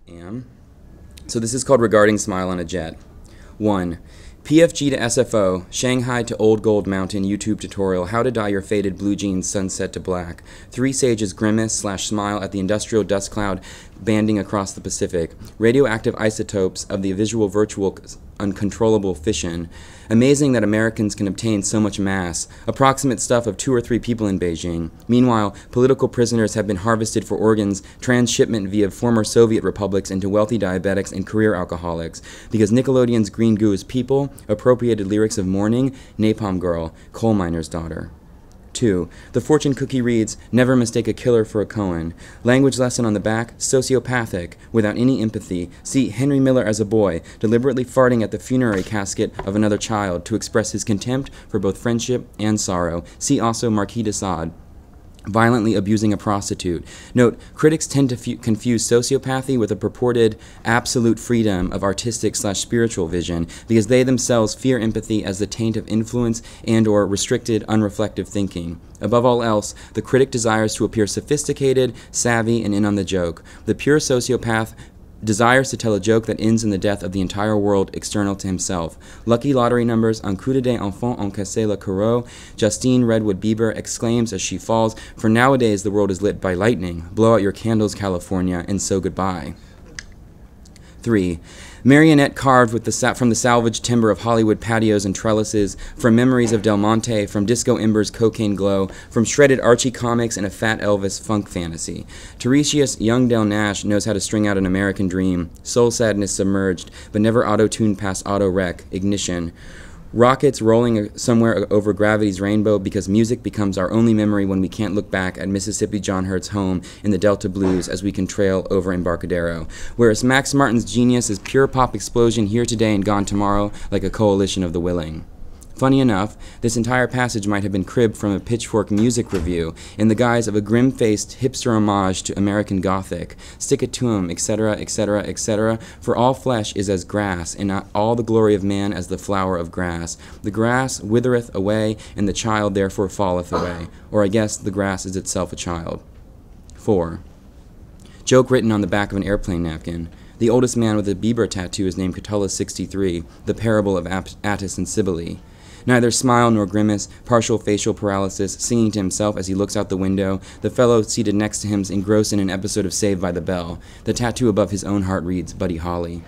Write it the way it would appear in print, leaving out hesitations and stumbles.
am. So this is called Regarding Smile on a Jet. 1. PFG to SFO, Shanghai to Old Gold Mountain YouTube tutorial, how to dye your faded blue jeans sunset to black. 3 Sages grimace/smile at the industrial dust cloud banding across the Pacific. Radioactive isotopes of the visual virtual uncontrollable fission. Amazing that Americans can obtain so much mass. Approximate stuff of 2 or 3 people in Beijing. Meanwhile, political prisoners have been harvested for organs, transshipment via former Soviet republics into wealthy diabetics and career alcoholics. Because Nickelodeon's Green Goo is people, appropriated lyrics of mourning, Napalm Girl, coal miner's daughter. 2. The fortune cookie reads, never mistake a killer for a Cohen. Language lesson on the back, sociopathic, without any empathy. See Henry Miller as a boy, deliberately farting at the funerary casket of another child to express his contempt for both friendship and sorrow. See also Marquis de Sade, violently abusing a prostitute. Note, critics tend to confuse sociopathy with a purported absolute freedom of artistic/spiritual vision because they themselves fear empathy as the taint of influence and or restricted, unreflective thinking. Above all else, the critic desires to appear sophisticated, savvy, and in on the joke. The pure sociopath desires to tell a joke that ends in the death of the entire world external to himself. Lucky lottery numbers, un coup de enfant encaissé le carreau, Justine Redwood Bieber exclaims as she falls, for nowadays the world is lit by lightning. Blow out your candles, California, and so goodbye. 3. Marionette carved with from the salvaged timber of Hollywood patios and trellises, from memories of Del Monte, from Disco Ember's cocaine glow, from shredded Archie comics and a fat Elvis funk fantasy. Tiresias Young Del Nash knows how to string out an American dream. Soul sadness submerged, but never auto-tuned past auto-wreck, ignition. Rockets rolling somewhere over gravity's rainbow because music becomes our only memory when we can't look back at Mississippi John Hurt's home in the Delta Blues as we can trail over Embarcadero. Whereas Max Martin's genius is pure pop explosion here today and gone tomorrow like a coalition of the willing. Funny enough, this entire passage might have been cribbed from a Pitchfork music review in the guise of a grim-faced hipster homage to American Gothic. Stick it to 'em, etc., etc., etc. For all flesh is as grass, and not all the glory of man as the flower of grass. The grass withereth away, and the child therefore falleth away. Or I guess the grass is itself a child. 4. Joke written on the back of an airplane napkin. The oldest man with a Bieber tattoo is named Catullus 63, the parable of Attis and Cybele. Neither smile nor grimace, partial facial paralysis, singing to himself as he looks out the window. The fellow seated next to him is engrossed in an episode of Saved by the Bell. The tattoo above his own heart reads, Buddy Holly.